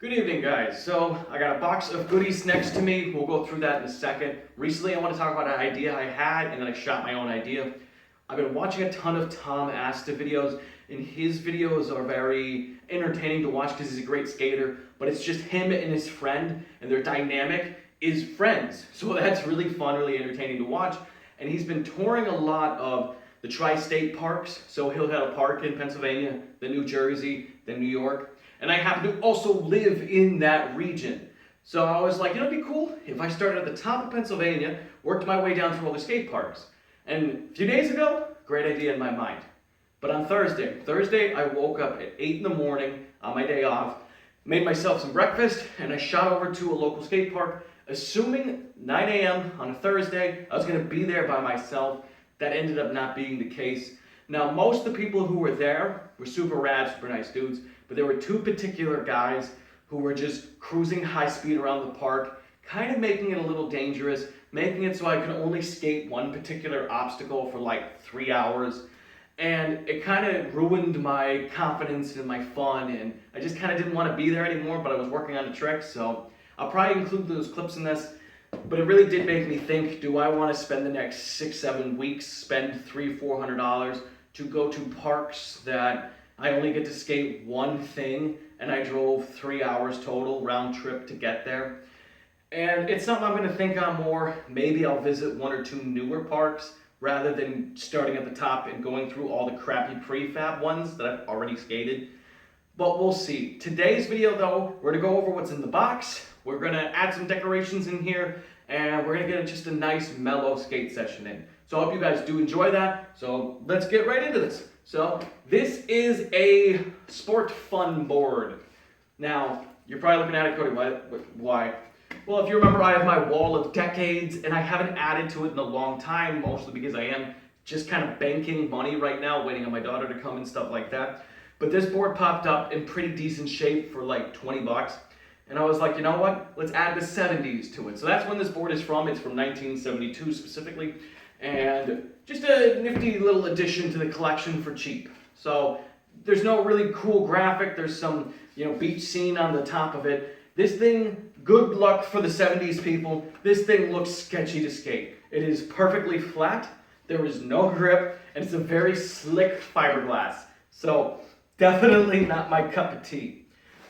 Good evening, guys. So I got a box of goodies next to me. We'll go through that in a second. Recently, I want to talk about an idea I had, and then I shot my own idea. I've been watching a ton of Tom Asta videos, and his videos are very entertaining to watch because he's a great skater, but it's just him and his friend, and their dynamic is friends. So that's really fun, really entertaining to watch. And he's been touring a lot of the tri-state parks. So he'll have a park in Pennsylvania, then New Jersey, then New York. And I happen to also live in that region. So I was like, it'd be cool if I started at the top of Pennsylvania, worked my way down through all the skate parks. And a few days ago, great idea in my mind. But on Thursday I woke up at 8 in the morning on my day off, made myself some breakfast, and I shot over to a local skate park, assuming 9 a.m. on a Thursday, I was gonna be there by myself. That ended up not being the case. Now, most of the people who were there were super rad, super nice dudes, but there were two particular guys who were just cruising high speed around the park, kind of making it a little dangerous, making it so I could only skate one particular obstacle for like 3 hours. And it kind of ruined my confidence and my fun, and I just kind of didn't want to be there anymore, but I was working on the trick, so I'll probably include those clips in this. But it really did make me think, do I want to spend the next 6-7 weeks, spend $300-400 to go to parks that I only get to skate one thing, and I drove 3 hours total round trip to get there? And it's something I'm going to think on more. Maybe I'll visit 1 or 2 newer parks rather than starting at the top and going through all the crappy prefab ones that I've already skated. But we'll see. Today's video though, we're going to go over what's in the box. We're going to add some decorations in here, and we're going to get just a nice mellow skate session in. So I hope you guys do enjoy that. So let's get right into this. So this is a sport fun board. Now, you're probably looking at it, Cody, why? Well, if you remember, I have my wall of decades, and I haven't added to it in a long time, mostly because I am just kind of banking money right now, waiting on my daughter to come and stuff like that. But this board popped up in pretty decent shape for like 20 bucks. And I was like, you know what? Let's add the 70s to it. So that's when this board is from. It's from 1972 specifically. And just a nifty little addition to the collection for cheap. So there's no really cool graphic. There's some, beach scene on the top of it. This thing, good luck for the 70s people. This thing looks sketchy to skate. It is perfectly flat. There is no grip. And it's a very slick fiberglass. So definitely not my cup of tea.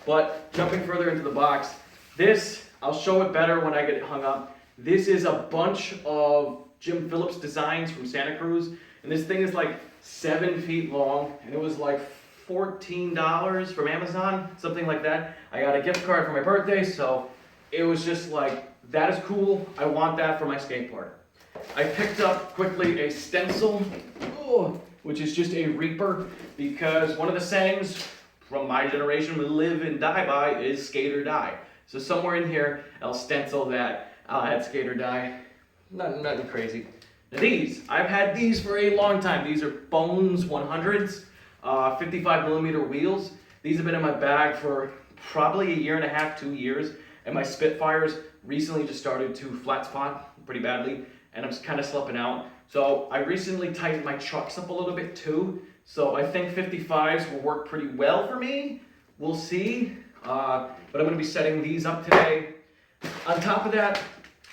But jumping further into the box, this, I'll show it better when I get it hung up. This is a bunch of Jim Phillips designs from Santa Cruz. And this thing is like 7 feet long, and it was like $14 from Amazon, something like that. I got a gift card for my birthday, so it was just like, that is cool. I want that for my skate park. I picked up quickly a stencil, which is just a reaper, because one of the sayings from my generation we live and die by is skate or die. So somewhere in here, I'll stencil that. I'll add skate or die. Nothing crazy. Now these, I've had these for a long time. These are Bones 100s, 55 millimeter wheels. These have been in my bag for probably 1.5 to 2 years. And my Spitfires recently just started to flat spot pretty badly, and I'm just kind of slipping out. So I recently tightened my trucks up a little bit too. So I think 55s will work pretty well for me. We'll see. But I'm going to be setting these up today. On top of that,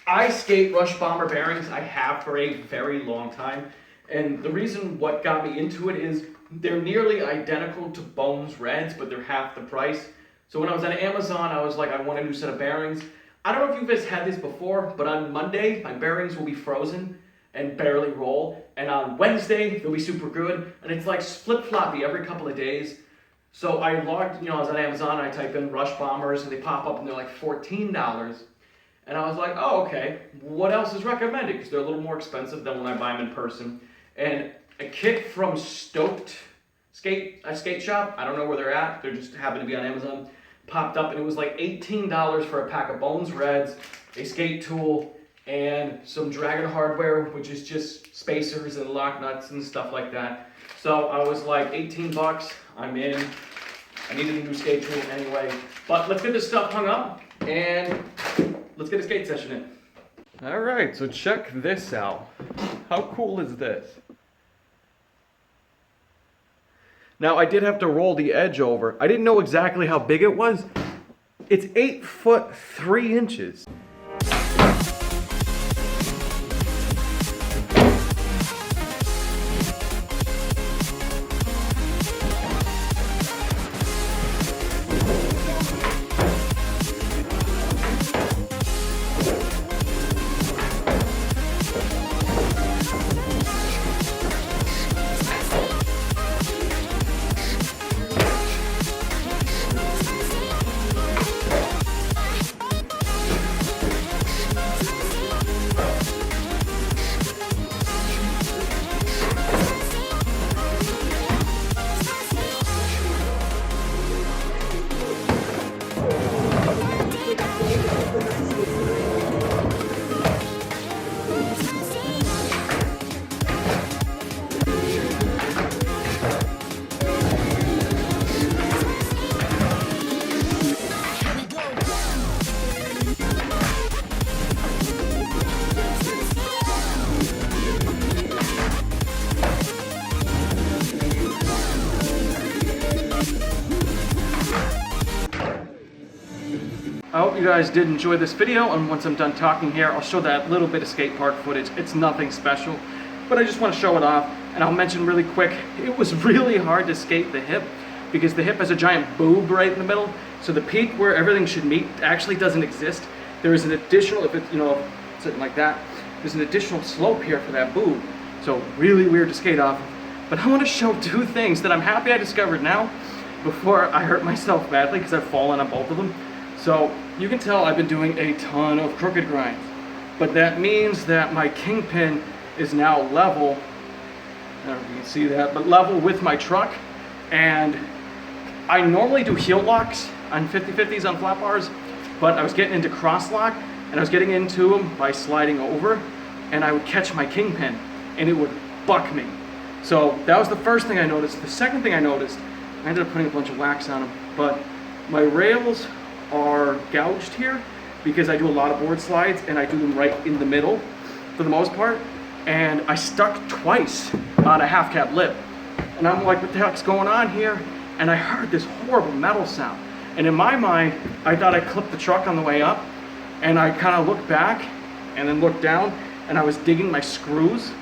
I skate Rush Bomber bearings. I have for a very long time. And the reason what got me into it is they're nearly identical to Bones Reds, but they're half the price. So when I was on Amazon, I was like, I want a new set of bearings. I don't know if you guys had this before, but on Monday, my bearings will be frozen and barely roll. And on Wednesday, they'll be super good. And it's like flip-floppy every couple of days. So I logged, I was on Amazon, I type in Rush Bombers, and they pop up and they're like $14. And I was like, oh, okay, what else is recommended? Because they're a little more expensive than when I buy them in person. And a kit from Stoked Skate Shop, I don't know where they're at, they just happen to be on Amazon, popped up, and it was like $18 for a pack of Bones Reds, a skate tool, and some Dragon hardware, which is just spacers and lock nuts and stuff like that. So I was like, 18 bucks, I'm in. I needed a new skate tool anyway. But let's get this stuff hung up, and let's get a skate session in. All right, so check this out. How cool is this? Now, I did have to roll the edge over. I didn't know exactly how big it was, It's 8 foot 3 inches. I hope you guys did enjoy this video, and once I'm done talking here, I'll show that little bit of skate park footage. It's nothing special, but I just want to show it off, and I'll mention really quick, it was really hard to skate the hip, because the hip has a giant boob right in the middle, so the peak where everything should meet actually doesn't exist. There is an additional, if it's, sitting like that, there's an additional slope here for that boob, so really weird to skate off of. But I want to show two things that I'm happy I discovered now, before I hurt myself badly, because I've fallen on both of them. So you can tell I've been doing a ton of crooked grinds, but that means that my kingpin is now level, I don't know if you can see that, but level with my truck. And I normally do heel locks on 50/50s on flat bars, but I was getting into cross lock, and I was getting into them by sliding over, and I would catch my kingpin and it would buck me. So that was the first thing I noticed. The second thing I noticed, I ended up putting a bunch of wax on them, but my rails are gouged here because I do a lot of board slides and I do them right in the middle for the most part, and I stuck twice on a half cap lip, and I'm like, what the heck's going on here? And I heard this horrible metal sound, and in my mind I thought I clipped the truck on the way up, and I kind of looked back and then looked down, and I was digging my screws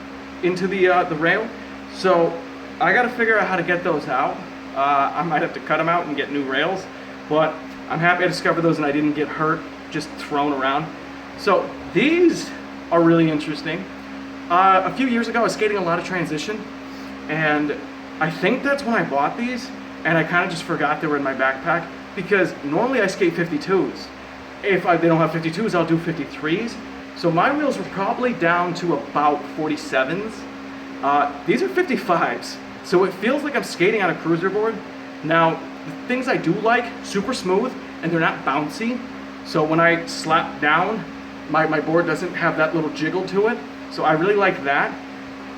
into the rail. So I got to figure out how to get those out. I might have to cut them out and get new rails, but I'm happy I discovered those and I didn't get hurt just thrown around. So these are really interesting. A few years ago I was skating a lot of transition, and I think that's when I bought these, and I kind of just forgot they were in my backpack, because normally I skate 52s. If they don't have 52s, I'll do 53s. So my wheels were probably down to about 47s. These are 55s, so it feels like I'm skating on a cruiser board. Now, the things I do like, super smooth, and they're not bouncy. So when I slap down, my board doesn't have that little jiggle to it. So I really like that.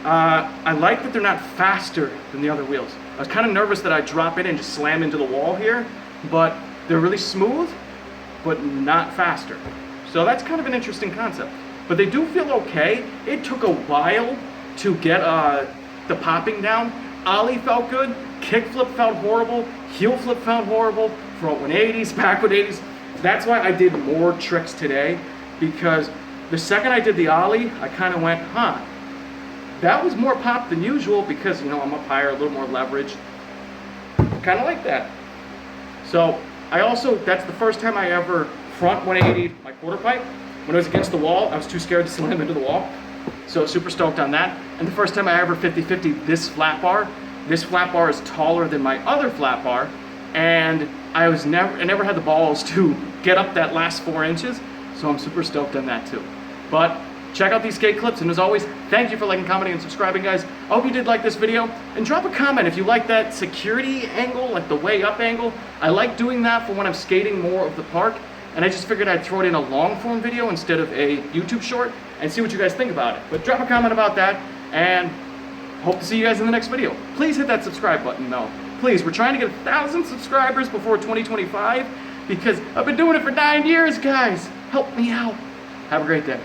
I like that they're not faster than the other wheels. I was kind of nervous that I'd drop in and just slam into the wall here, but they're really smooth, but not faster. So that's kind of an interesting concept. But they do feel okay. It took a while to get the popping down. Ollie felt good, kickflip felt horrible, heel flip felt horrible, front 180s, back 180s. That's why I did more tricks today, because the second I did the Ollie, I kind of went, that was more pop than usual, because I'm up higher, a little more leverage. Kind of like that. So that's the first time I ever front 180 my quarter pipe. When I was against the wall, I was too scared to slam into the wall. So super stoked on that. And the first time I ever 50/50 this flat bar is taller than my other flat bar, and I never had the balls to get up that last 4 inches, so I'm super stoked on that too. But check out these skate clips, and as always, thank you for liking, commenting, and subscribing, guys. I hope you did like this video, and drop a comment if you like that security angle, like the way up angle. I like doing that for when I'm skating more of the park, and I just figured I'd throw it in a long form video instead of a YouTube short, and see what you guys think about it. But drop a comment about that, and hope to see you guys in the next video. Please hit that subscribe button though. Please, we're trying to get 1,000 subscribers before 2025, because I've been doing it for 9 years, guys. Help me out. Have a great day.